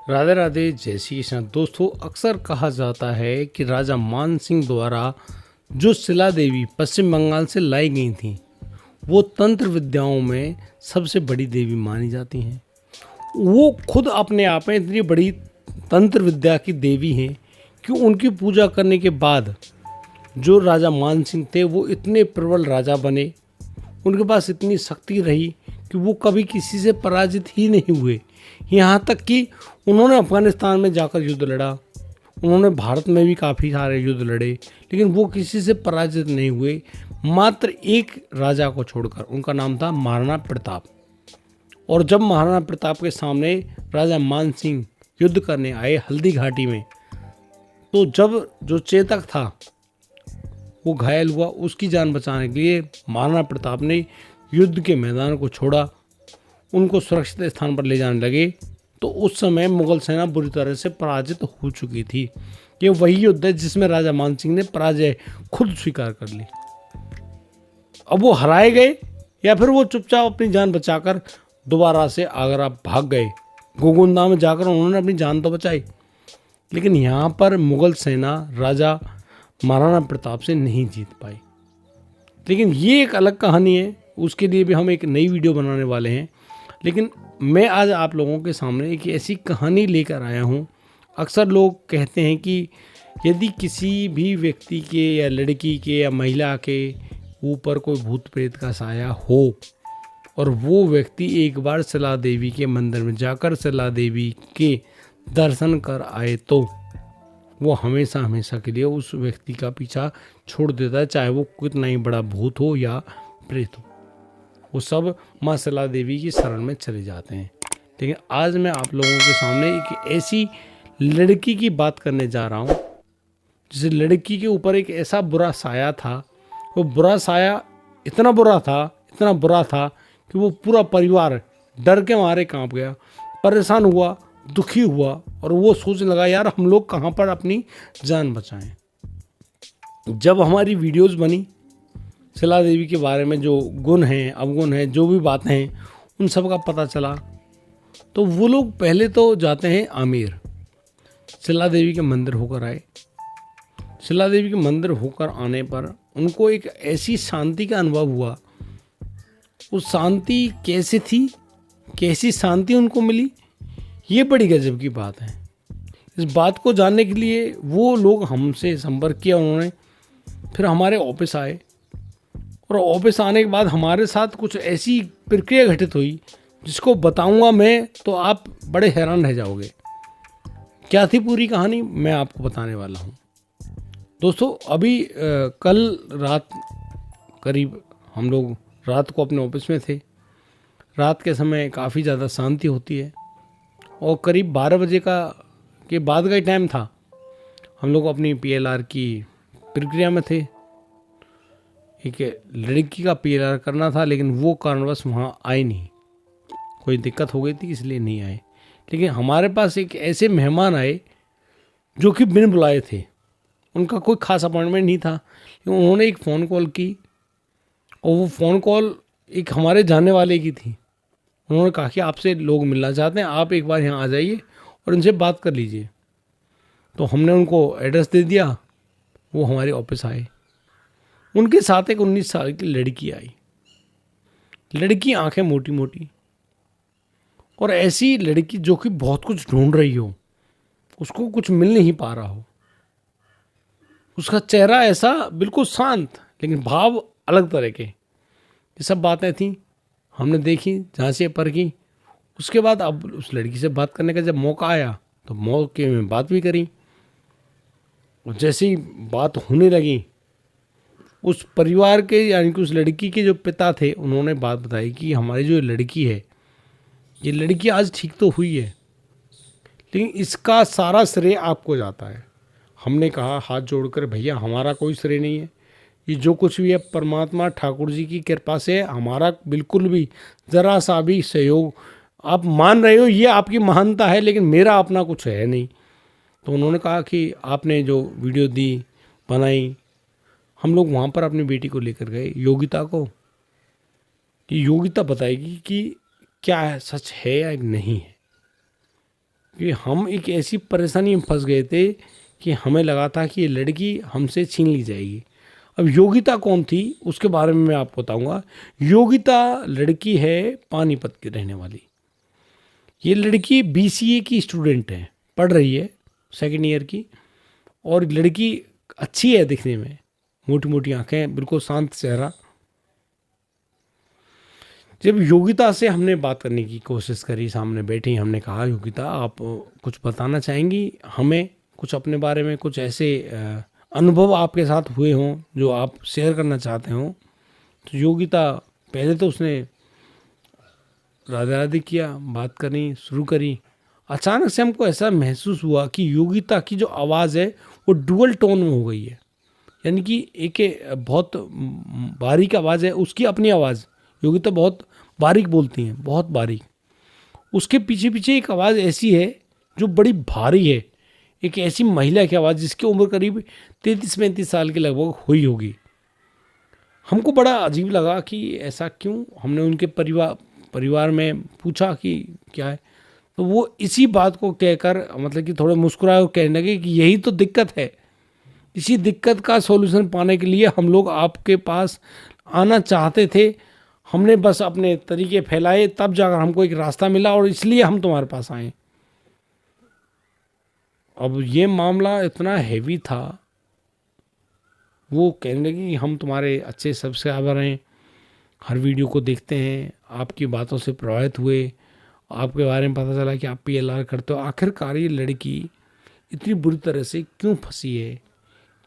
राधे राधे, जय श्री कृष्ण। दोस्तों, अक्सर कहा जाता है कि राजा मान सिंह द्वारा जो शिला देवी पश्चिम बंगाल से लाई गई थी वो तंत्र विद्याओं में सबसे बड़ी देवी मानी जाती हैं। वो खुद अपने आप में इतनी बड़ी तंत्र विद्या की देवी हैं कि उनकी पूजा करने के बाद जो राजा मान सिंह थे वो इतने प्रबल राजा बने, उनके पास इतनी शक्ति रही कि वो कभी किसी से पराजित ही नहीं हुए। यहाँ तक कि उन्होंने अफगानिस्तान में जाकर युद्ध लड़ा, उन्होंने भारत में भी काफ़ी सारे युद्ध लड़े, लेकिन वो किसी से पराजित नहीं हुए, मात्र एक राजा को छोड़कर। उनका नाम था महाराणा प्रताप। और जब महाराणा प्रताप के सामने राजा मान सिंह युद्ध करने आए हल्दी घाटी में, तो जब जो चेतक था वो घायल हुआ, उसकी जान बचाने के लिए महाराणा प्रताप ने युद्ध के मैदान को छोड़ा, उनको सुरक्षित स्थान पर ले जाने लगे। तो उस समय मुगल सेना बुरी तरह से पराजित हो चुकी थी। ये वही युद्ध है जिसमें राजा मान सिंह ने पराजय खुद स्वीकार कर ली। अब वो हराए गए या फिर वो चुपचाप अपनी जान बचाकर दोबारा से आगरा भाग गए। गोगुंदा में जाकर उन्होंने अपनी जान तो बचाई, लेकिन यहाँ पर मुगल सेना राजा महाराणा प्रताप से नहीं जीत पाई। लेकिन ये एक अलग कहानी है, उसके लिए भी हम एक नई वीडियो बनाने वाले हैं। लेकिन मैं आज आप लोगों के सामने एक ऐसी कहानी लेकर आया हूँ। अक्सर लोग कहते हैं कि यदि किसी भी व्यक्ति के या लड़की के या महिला के ऊपर कोई भूत प्रेत का साया हो और वो व्यक्ति एक बार शिला देवी के मंदिर में जाकर शिला देवी के दर्शन कर आए तो वो हमेशा हमेशा के लिए उस व्यक्ति का पीछा छोड़ देता है, चाहे वो कितना ही बड़ा भूत हो या प्रेत हो। वो सब माँ शिला देवी की शरण में चले जाते हैं। लेकिन आज मैं आप लोगों के सामने एक ऐसी लड़की की बात करने जा रहा हूँ जिस लड़की के ऊपर एक ऐसा बुरा साया था। वो बुरा साया इतना बुरा था कि वो पूरा परिवार डर के मारे कांप गया, परेशान हुआ, दुखी हुआ और वो सोचने लगा, यार हम लोग कहाँ पर अपनी जान बचाएं। जब हमारी वीडियोस बनी शिला देवी के बारे में, जो गुण हैं अवगुण हैं, जो भी बातें हैं, उन सब का पता चला, तो वो लोग पहले तो जाते हैं आमेर, शिला देवी के मंदिर होकर आए। शिला देवी के मंदिर होकर आने पर उनको एक ऐसी शांति का अनुभव हुआ। उस शांति कैसे थी, कैसी शांति उनको मिली, ये बड़ी गजब की बात है। इस बात को जानने के लिए वो लोग हमसे संपर्क किया उन्होंने, फिर हमारे ऑफिस आए और ऑफिस आने के बाद हमारे साथ कुछ ऐसी प्रक्रिया घटित हुई जिसको बताऊंगा मैं तो आप बड़े हैरान रह जाओगे। क्या थी पूरी कहानी, मैं आपको बताने वाला हूँ। दोस्तों, अभी कल रात करीब हम लोग रात को अपने ऑफिस में थे। रात के समय काफ़ी ज़्यादा शांति होती है और करीब 12 बजे के बाद का टाइम था। हम लोग अपनी PLR की प्रक्रिया में थे। एक लड़की का PLR करना था, लेकिन वो कारणवश वहाँ आए नहीं, कोई दिक्कत हो गई थी इसलिए नहीं आए। लेकिन हमारे पास एक ऐसे मेहमान आए जो कि बिन बुलाए थे, उनका कोई खास अपॉइंटमेंट नहीं था। उन्होंने एक फ़ोन कॉल की और वो फ़ोन कॉल एक हमारे जानने वाले की थी। उन्होंने कहा कि आपसे लोग मिलना चाहते हैं, आप एक बार यहाँ आ जाइए और इनसे बात कर लीजिए। तो हमने उनको एड्रेस दे दिया, वो हमारे ऑफिस आए। उनके साथ एक 19 साल की लड़की आई। लड़की आंखें मोटी मोटी और ऐसी लड़की जो कि बहुत कुछ ढूंढ रही हो, उसको कुछ मिल नहीं पा रहा हो। उसका चेहरा ऐसा बिल्कुल शांत, लेकिन भाव अलग तरह के। ये सब बातें थी, हमने देखी, जांचें परखी। उसके बाद अब उस लड़की से बात करने का जब मौका आया तो मौके में बात भी करी। और जैसे ही बात होने लगी, उस परिवार के यानी कि उस लड़की के जो पिता थे, उन्होंने बात बताई कि हमारी जो लड़की है, ये लड़की आज ठीक तो हुई है, लेकिन इसका सारा श्रेय आपको जाता है। हमने कहा हाथ जोड़कर, भैया हमारा कोई श्रेय नहीं है, ये जो कुछ भी है परमात्मा ठाकुर जी की कृपा से, हमारा बिल्कुल भी ज़रा सा भी सहयोग आप मान रहे हो, ये आपकी महानता है, लेकिन मेरा अपना कुछ है नहीं। तो उन्होंने कहा कि आपने जो वीडियो दी बनाई, हम लोग वहाँ पर अपनी बेटी को लेकर गए, योगिता को। ये योगिता बताएगी कि क्या है, सच है या नहीं है। कि हम एक ऐसी परेशानी में फंस गए थे कि हमें लगा था कि ये लड़की हमसे छीन ली जाएगी। अब योगिता कौन थी उसके बारे में मैं आपको बताऊंगा। योगिता लड़की है पानीपत की रहने वाली। ये लड़की बीसीए की स्टूडेंट है, पढ़ रही है सेकेंड ईयर की। और लड़की अच्छी है दिखने में, मोटी मोटी आंखें, बिल्कुल शांत चेहरा। जब योगिता से हमने बात करने की कोशिश करी, सामने बैठी, हमने कहा योगिता आप कुछ बताना चाहेंगी हमें, कुछ अपने बारे में, कुछ ऐसे अनुभव आपके साथ हुए हों जो आप शेयर करना चाहते हो। तो योगिता पहले तो उसने राधे राधे किया, बात करनी शुरू करी। अचानक से हमको ऐसा महसूस हुआ कि योगिता की जो आवाज़ है वो डुअल टोन में हो गई है। यानी कि एक बहुत बारीक आवाज़ है, उसकी अपनी आवाज़, योगिता बहुत बारीक बोलती हैं, बहुत बारीक। उसके पीछे पीछे एक आवाज़ ऐसी है जो बड़ी भारी है, एक ऐसी महिला की आवाज़ जिसकी उम्र करीब 33-35 साल की लगभग हुई होगी। हमको बड़ा अजीब लगा कि ऐसा क्यों। हमने उनके परिवार में पूछा कि क्या है, तो वो इसी बात को कहकर मतलब कि थोड़े मुस्कुराए और कहने लगे कि यही तो दिक्कत है, इसी दिक्कत का सॉल्यूशन पाने के लिए हम लोग आपके पास आना चाहते थे। हमने बस अपने तरीके फैलाए, तब जाकर हमको एक रास्ता मिला और इसलिए हम तुम्हारे पास आए। अब ये मामला इतना हैवी था, वो कहने लगे कि हम तुम्हारे अच्छे सब्सक्राइबर हैं, हर वीडियो को देखते हैं, आपकी बातों से प्रभावित हुए, आपके बारे में पता चला कि आप पीएलआर करते हो। आखिरकार ये लड़की इतनी बुरी तरह से क्यों फंसी है,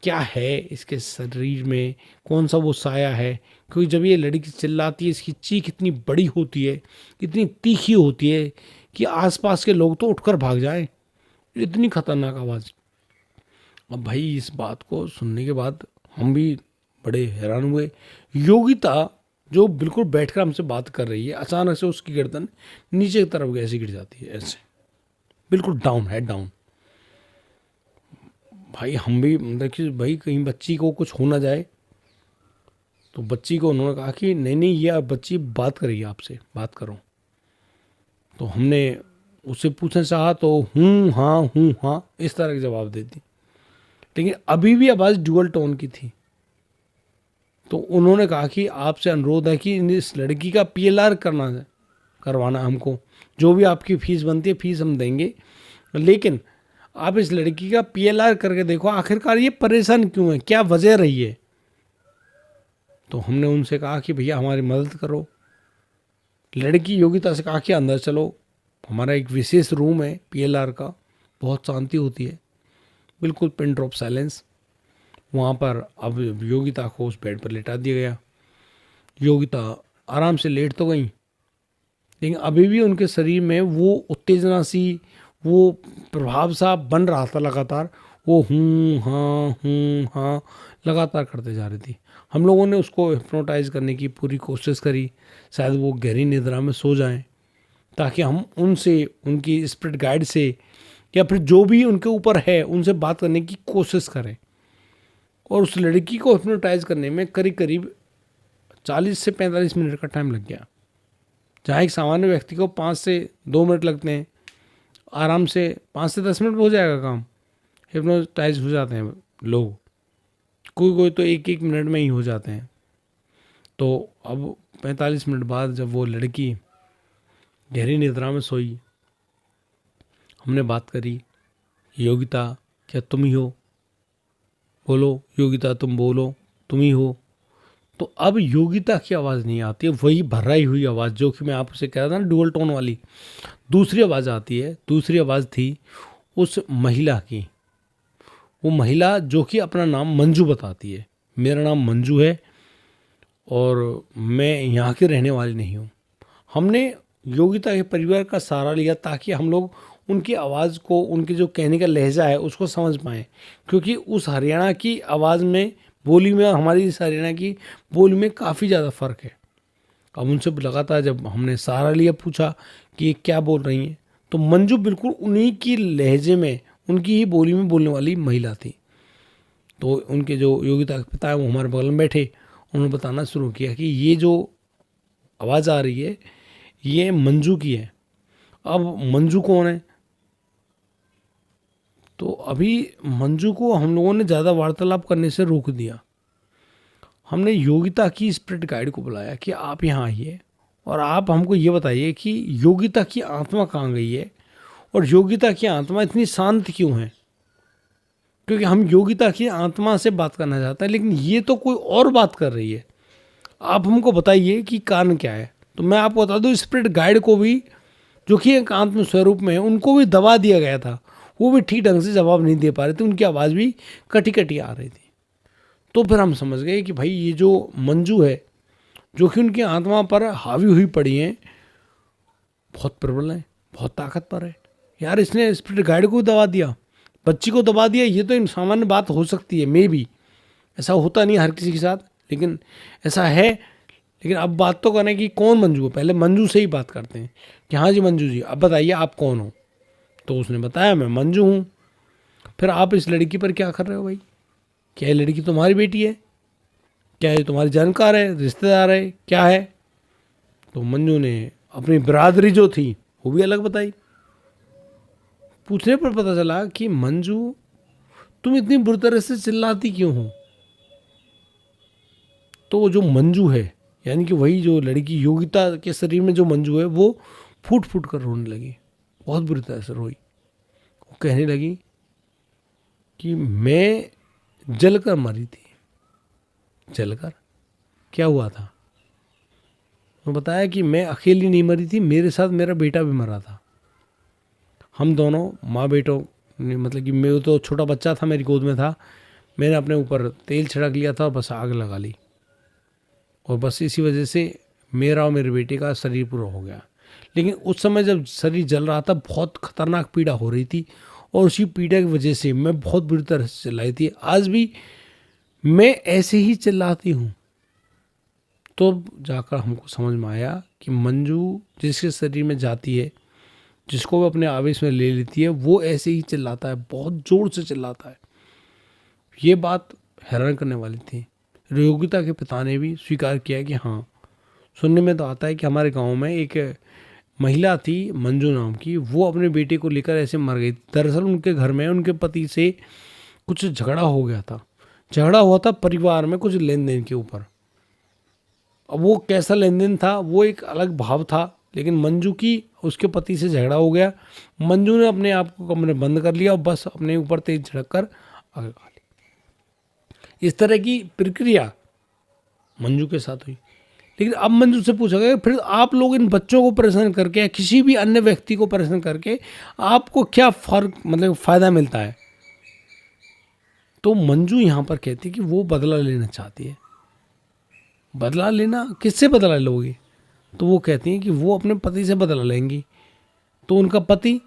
क्या है इसके शरीर में, कौन सा वो साया है। क्योंकि जब ये लड़की चिल्लाती है, इसकी चीख इतनी बड़ी होती है, इतनी तीखी होती है कि आसपास के लोग तो उठकर भाग जाएं, इतनी खतरनाक आवाज़। अब भाई इस बात को सुनने के बाद हम भी बड़े हैरान हुए। योगिता जो बिल्कुल बैठकर हमसे बात कर रही है, अचानक से उसकी गर्दन नीचे की तरफ ऐसे गिर जाती है, ऐसे बिल्कुल डाउन, हेड डाउन। भाई हम भी देखिए, भाई कहीं बच्ची को कुछ हो ना जाए। तो बच्ची को उन्होंने कहा कि नहीं नहीं, ये बच्ची बात कर रही है आपसे, बात करो। तो हमने उससे पूछना चाहा तो हूँ हाँ इस तरह के जवाब देती, लेकिन अभी भी आवाज़ डुअल टोन की थी। तो उन्होंने कहा कि आपसे अनुरोध है कि इस लड़की का पीएलआर करवाना हमको, जो भी आपकी फ़ीस बनती है फ़ीस हम देंगे, लेकिन आप इस लड़की का पीएलआर करके देखो, आखिरकार ये परेशान क्यों है, क्या वजह रही है। तो हमने उनसे कहा कि भैया हमारी मदद करो। लड़की योगिता से कहा कि अंदर चलो, हमारा एक विशेष रूम है पीएलआर का, बहुत शांति होती है, बिल्कुल पिन ड्रॉप साइलेंस। वहाँ पर अब योगिता को उस बेड पर लेटा दिया गया। योगिता आराम से लेट तो गई, लेकिन अभी भी उनके शरीर में वो उत्तेजना सी, वो प्रभाव सा बन रहा था लगातार। वो हूँ हाँ लगातार करते जा रही थी। हम लोगों ने उसको हिप्नोटाइज करने की पूरी कोशिश करी, शायद वो गहरी निद्रा में सो जाएं, ताकि हम उनसे, उनकी स्पिरिट गाइड से या फिर जो भी उनके ऊपर है उनसे बात करने की कोशिश करें। और उस लड़की को हिप्नोटाइज करने में करीब करीब 40 से 45 मिनट का टाइम लग गया। जहाँ एक सामान्य व्यक्ति को 5 से 2 मिनट लगते हैं, आराम से 5 से 10 मिनट में हो जाएगा काम। हिप्नोटाइज हो जाते हैं लोग, कोई तो 1-1 मिनट में ही हो जाते हैं। तो अब 45 मिनट बाद जब वो लड़की गहरी निद्रा में सोई, हमने बात करी, योगिता क्या तुम ही हो, बोलो योगिता तुम बोलो, तुम ही हो। तो अब योगिता की आवाज़ नहीं आती है, वही भर्राई हुई आवाज़ जो कि मैं आपसे कह रहा था ना, डुअल टोन वाली। दूसरी आवाज़ आती है। दूसरी आवाज़ थी उस महिला की, वो महिला जो कि अपना नाम मंजू बताती है। मेरा नाम मंजू है और मैं यहाँ की रहने वाली नहीं हूँ। हमने योगिता के परिवार का सहारा लिया ताकि हम लोग उनकी आवाज़ को, उनके जो कहने का लहजा है उसको समझ पाएँ, क्योंकि उस हरियाणा की आवाज़ में, बोली में, हमारी इस हरियाणा की बोली में काफ़ी ज़्यादा फ़र्क है। अब उनसे लगातार जब हमने सहारा लिया, पूछा कि ये क्या बोल रही हैं, तो मंजू बिल्कुल उन्हीं की लहजे में, उनकी ही बोली में बोलने वाली महिला थी। तो उनके जो योगिता के पिता है वो हमारे बगल में बैठे, उन्होंने बताना शुरू किया कि ये जो आवाज़ आ रही है ये मंजू की है। अब मंजू कौन है, तो अभी मंजू को हम लोगों ने ज़्यादा वार्तालाप करने से रोक दिया। हमने योगिता की स्पिरिट गाइड को बुलाया कि आप यहाँ आइए और आप हमको ये बताइए कि योगिता की आत्मा कहाँ गई है और योगिता की आत्मा इतनी शांत क्यों है, क्योंकि हम योगिता की आत्मा से बात करना चाहते हैं लेकिन ये तो कोई और बात कर रही है। आप हमको बताइए कि कारण क्या है। तो मैं आपको बता दूं, स्पिरिट गाइड को भी, जो कि एक आत्म स्वरूप में है, उनको भी दबा दिया गया था। वो भी ठीक ढंग से जवाब नहीं दे पा रहे थे, उनकी आवाज़ भी कटी कटी आ रही थी। तो फिर हम समझ गए कि भाई ये जो मंजू है, जो कि उनकी आत्मा पर हावी हुई पड़ी है, बहुत प्रबल है, बहुत ताकतवर है। यार इसने स्पिरिट गाइड को दबा दिया, बच्ची को दबा दिया। ये तो सामान्य बात हो सकती है, मे बी ऐसा होता नहीं हर किसी के साथ, लेकिन ऐसा है। लेकिन अब बात तो करें कि कौन मंजू है। पहले मंजू से ही बात करते हैं कि हाँ जी मंजू जी, अब बताइए आप कौन हो। तो उसने बताया मैं मंजू हूँ। फिर आप इस लड़की पर क्या कर रहे हो भाई? क्या ये लड़की तुम्हारी बेटी है? क्या ये तुम्हारी जानकार है, रिश्तेदार है, क्या है? तो मंजू ने अपनी बिरादरी जो थी वो भी अलग बताई। पूछने पर पता चला कि मंजू, तुम इतनी बुरी तरह से चिल्लाती क्यों हो? तो जो मंजू है, यानी कि वही जो लड़की योगिता के शरीर में जो मंजू है, वो फूट फूट कर रोने लगी, बहुत बुरी तरह से रोई। वो कहने लगी कि मैं जलकर मरी थी। जलकर क्या हुआ था? वो बताया कि मैं अकेली नहीं मरी थी, मेरे साथ मेरा बेटा भी मरा था। हम दोनों माँ बेटों ने, मतलब कि मैं तो छोटा बच्चा था, मेरी गोद में था, मैंने अपने ऊपर तेल छिड़क लिया था और बस आग लगा ली, और बस इसी वजह से मेरा और मेरे बेटे का शरीर पूरा हो गया। लेकिन उस समय जब शरीर जल रहा था, बहुत खतरनाक पीड़ा हो रही थी, और उसी पीड़ा की वजह से मैं बहुत बुरी तरह से चिल्लाई थी। आज भी मैं ऐसे ही चिल्लाती हूँ। तो जाकर हमको समझ में आया कि मंजू जिसके शरीर में जाती है, जिसको वो अपने आवेश में ले लेती है, वो ऐसे ही चिल्लाता है, बहुत ज़ोर से चिल्लाता है। ये बात हैरान करने वाली थी। योगिता के पिता ने भी स्वीकार किया कि हाँ, सुनने में तो आता है कि हमारे गांव में एक महिला थी मंजू नाम की, वो अपने बेटे को लेकर ऐसे मर गई। दरअसल उनके घर में उनके पति से कुछ झगड़ा हो गया था। झगड़ा हुआ था परिवार में कुछ लेन देन के ऊपर। अब वो कैसा लेन देन था वो एक अलग भाव था, लेकिन मंजू की उसके पति से झगड़ा हो गया। मंजू ने अपने आप को कमरे बंद कर लिया और बस अपने ऊपर तेज झड़क कर आग लगा ली। इस तरह की प्रक्रिया मंजू के साथ हुई। लेकिन अब मंजू से पूछा गया, फिर आप लोग इन बच्चों को परेशान करके या किसी भी अन्य व्यक्ति को परेशान करके आपको क्या फर्क, मतलब फायदा मिलता है? तो मंजू यहां पर कहती है कि वो बदला लेना चाहती है। बदला लेना, किससे बदला लोगे? तो वो कहती हैं कि वो अपने पति से बदला लेंगी। तो उनका पति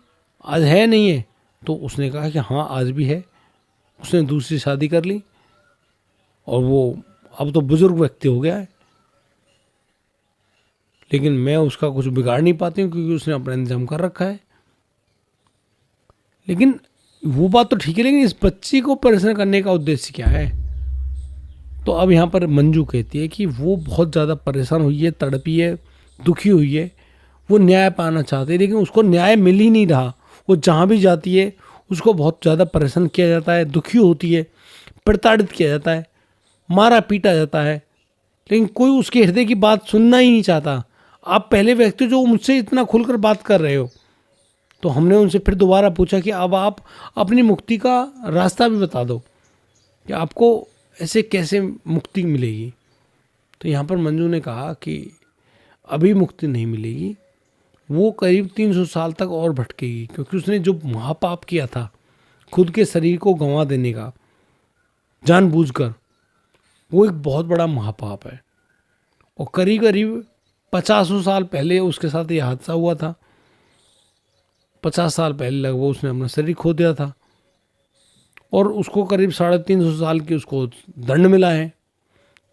आज है नहीं है? तो उसने कहा कि हाँ आज भी है, उसने दूसरी शादी कर ली और वो अब तो बुजुर्ग व्यक्ति हो गया है, लेकिन मैं उसका कुछ बिगाड़ नहीं पाती हूँ क्योंकि उसने अपना इंतजाम कर रखा है। लेकिन वो बात तो ठीक है, लेकिन इस बच्ची को परेशान करने का उद्देश्य क्या है? तो अब यहाँ पर मंजू कहती है कि वो बहुत ज़्यादा परेशान हुई है, तड़पी है, दुखी हुई है, वो न्याय पाना चाहती है, लेकिन उसको न्याय मिल ही नहीं रहा। वो जहाँ भी जाती है उसको बहुत ज़्यादा परेशान किया जाता है, दुखी होती है, प्रताड़ित किया जाता है, मारा पीटा जाता है, लेकिन कोई उसके हृदय की बात सुनना ही नहीं चाहता। आप पहले व्यक्ति जो मुझसे इतना खुलकर बात कर रहे हो। तो हमने उनसे फिर दोबारा पूछा कि अब आप अपनी मुक्ति का रास्ता भी बता दो कि आपको ऐसे कैसे मुक्ति मिलेगी। तो यहाँ पर मंजू ने कहा कि अभी मुक्ति नहीं मिलेगी, वो करीब 300 साल तक और भटकेगी, क्योंकि उसने जो महापाप किया था खुद के शरीर को गंवा देने का जानबूझकर, वो एक बहुत बड़ा महापाप है। और करीब करीब 50 साल पहले उसके साथ ये हादसा हुआ था। 50 साल पहले लगभग उसने अपना शरीर खो दिया था और उसको करीब 350 साल की उसको दंड मिला है।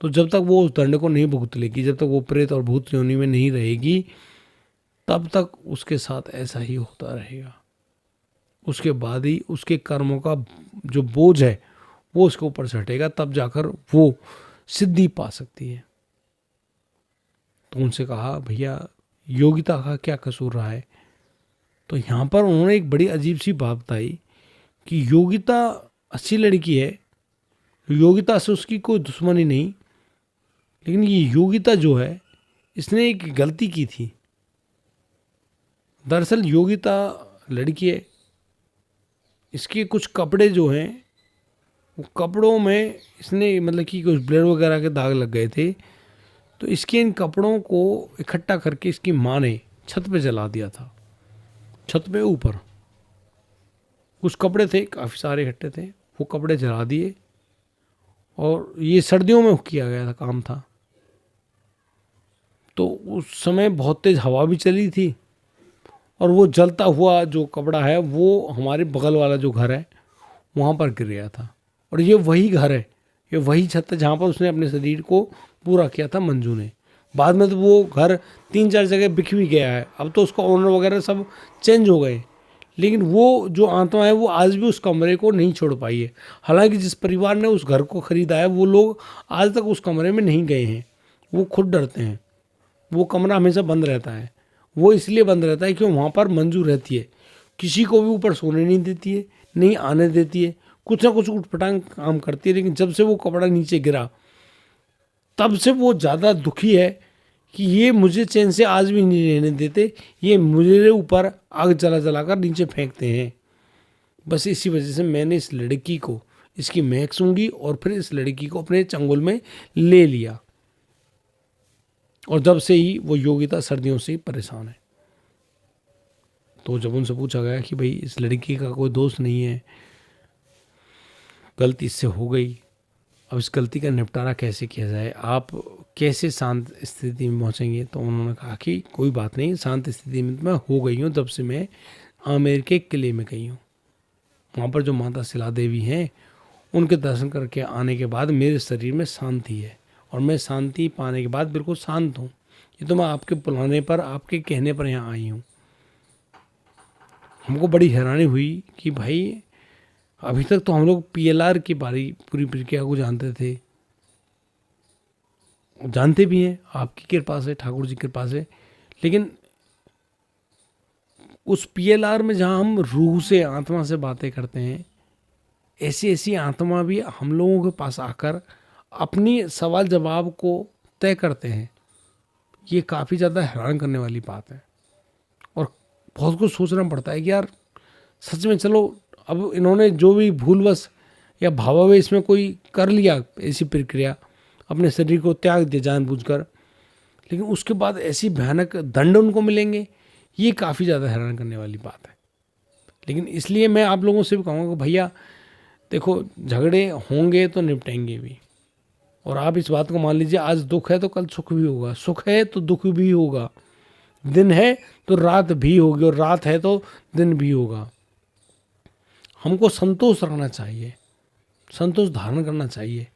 तो जब तक वो उस दंड को नहीं भुगत लेगी, जब तक वो प्रेत और भूत योनि में नहीं रहेगी, तब तक उसके साथ ऐसा ही होता रहेगा। उसके बाद ही उसके कर्मों का जो बोझ है वो उसके ऊपर से हटेगा, तब जाकर वो सिद्धि पा सकती है। तो उनसे कहा भैया योगिता का क्या कसूर रहा है? तो यहाँ पर उन्होंने एक बड़ी अजीब सी बात बताई कि योगिता अच्छी लड़की है, योगिता से उसकी कोई दुश्मनी नहीं, लेकिन ये योगिता जो है इसने एक गलती की थी। दरअसल योगिता लड़की है, इसके कुछ कपड़े जो हैं वो कपड़ों में इसने मतलब कि कुछ ब्लड वगैरह के दाग लग गए थे, तो इसके इन कपड़ों को इकट्ठा करके इसकी माँ ने छत पे जला दिया था। छत पे ऊपर कुछ कपड़े थे, काफ़ी सारे इकट्ठे थे, वो कपड़े जला दिए। और ये सर्दियों में किया गया था काम था, तो उस समय बहुत तेज़ हवा भी चली थी और वो जलता हुआ जो कपड़ा है वो हमारे बगल वाला जो घर है वहाँ पर गिर गया था। और ये वही घर है, ये वही छत है जहाँ पर उसने अपने शरीर को पूरा किया था मंजू ने। बाद में तो वो घर 3-4 जगह बिक भी गया है, अब तो उसका ओनर वगैरह सब चेंज हो गए, लेकिन वो जो आत्मा है वो आज भी उस कमरे को नहीं छोड़ पाई है। हालांकि जिस परिवार ने उस घर को खरीदा है वो लोग आज तक उस कमरे में नहीं गए हैं, वो खुद डरते हैं। वो कमरा हमेशा बंद रहता है, वो इसलिए बंद रहता है कि वहाँ पर मंजू रहती है, किसी को भी ऊपर सोने नहीं देती है, नहीं आने देती है, कुछ ना कुछ उठपटांग काम करती है। लेकिन जब से वो कपड़ा नीचे गिरा तब से वो ज़्यादा दुखी है कि ये मुझे चैन से आज भी नहीं रहने देते, ये मुझे ऊपर आग जला जला कर नीचे फेंकते हैं। बस इसी वजह से मैंने इस लड़की को इसकी महक सूंघी और फिर इस लड़की को अपने चंगुल में ले लिया। और जब से ही वो योगिता सर्दियों से ही परेशान है। तो जब उनसे पूछा गया कि भाई इस लड़की का कोई दोष नहीं है, गलती इससे हो गई, अब इस गलती का निपटारा कैसे किया जाए, आप कैसे शांत स्थिति में पहुंचेंगे, तो उन्होंने कहा कि कोई बात नहीं, शांत स्थिति में मैं हो गई हूँ जब से मैं आमेर के किले में गई हूँ। वहाँ पर जो माता शिला देवी हैं उनके दर्शन करके आने के बाद मेरे शरीर में शांति है और मैं शांति पाने के बाद बिल्कुल शांत हूँ। ये तो मैं आपके बुलाने पर, आपके कहने पर यहाँ आई हूँ। हमको बड़ी हैरानी हुई कि भाई अभी तक तो हम लोग PLR की पूरी प्रक्रिया को जानते थे, जानते भी हैं, आपकी कृपा से, ठाकुर जी की कृपा से, लेकिन उस PLR में जहाँ हम रूह से, आत्मा से बातें करते हैं, ऐसी ऐसी आत्मा भी हम लोगों के पास आकर अपनी सवाल जवाब को तय करते हैं। ये काफ़ी ज़्यादा हैरान करने वाली बात है और बहुत कुछ सोचना पड़ता है कि यार सच में चलो अब इन्होंने जो भी भूलवश या भावावेश में कोई कर लिया ऐसी प्रक्रिया, अपने शरीर को त्याग दिया जानबूझकर, लेकिन उसके बाद ऐसी भयानक दंड उनको मिलेंगे, ये काफ़ी ज़्यादा हैरान करने वाली बात है। लेकिन इसलिए मैं आप लोगों से भी कहूँगा कि भैया देखो, झगड़े होंगे तो निपटेंगे भी, और आप इस बात को मान लीजिए, आज दुख है तो कल सुख भी होगा, सुख है तो दुख भी होगा, दिन है तो रात भी होगी और रात है तो दिन भी होगा। हमको संतोष रखना चाहिए, संतोष धारण करना चाहिए,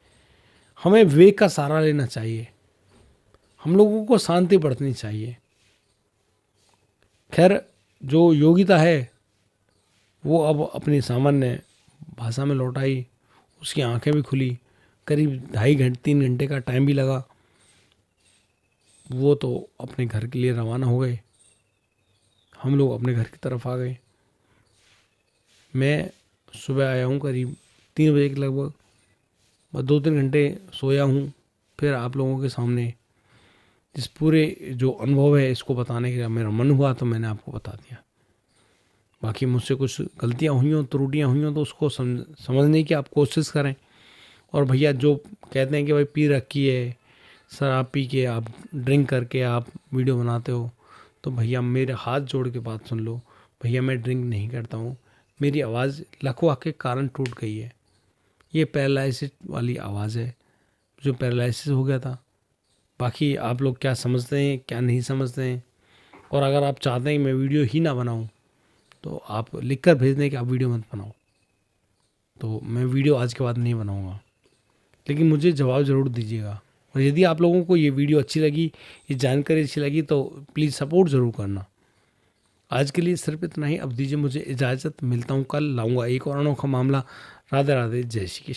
हमें विवेक का सहारा लेना चाहिए, हम लोगों को शांति बरतनी चाहिए। खैर जो योगिता है वो अब अपनी सामान्य भाषा में लौट आई, उसकी आंखें भी खुली, करीब 2.5-3 घंटे का टाइम भी लगा। वो तो अपने घर के लिए रवाना हो गए, हम लोग अपने घर की तरफ आ गए। मैं सुबह आया हूँ करीब 3 बजे के लगभग, बस 2-3 घंटे सोया हूँ। फिर आप लोगों के सामने इस पूरे जो अनुभव है इसको बताने के लिए मेरा मन हुआ तो मैंने आपको बता दिया। बाकी मुझसे कुछ गलतियाँ हुई हों, त्रुटियाँ हुई हों तो उसको समझने की आप कोशिश करें। और भैया जो कहते हैं कि भाई पी रखी है, शराब पी के आप, ड्रिंक करके आप वीडियो बनाते हो, तो भैया मेरे हाथ जोड़ के बात सुन लो, भैया मैं ड्रिंक नहीं करता हूँ, मेरी आवाज़ लकवा के कारण टूट गई है। ये पैरालिसिस वाली आवाज़ है, जो पैरालिसिस हो गया था। बाकी आप लोग क्या समझते हैं क्या नहीं समझते हैं, और अगर आप चाहते हैं कि मैं वीडियो ही ना बनाऊं तो आप लिख कर भेज दें कि आप वीडियो मत बनाओ, तो मैं वीडियो आज के बाद नहीं बनाऊंगा, लेकिन मुझे जवाब ज़रूर दीजिएगा। और यदि आप लोगों को ये वीडियो अच्छी लगी, ये जानकारी अच्छी लगी, तो प्लीज़ सपोर्ट ज़रूर करना। आज के लिए सिर्फ इतना ही, अब दीजिए मुझे इजाज़त, मिलता हूँ कल, लाऊंगा एक और अनोखा मामला। राधे राधे, जय श्री कृष्ण।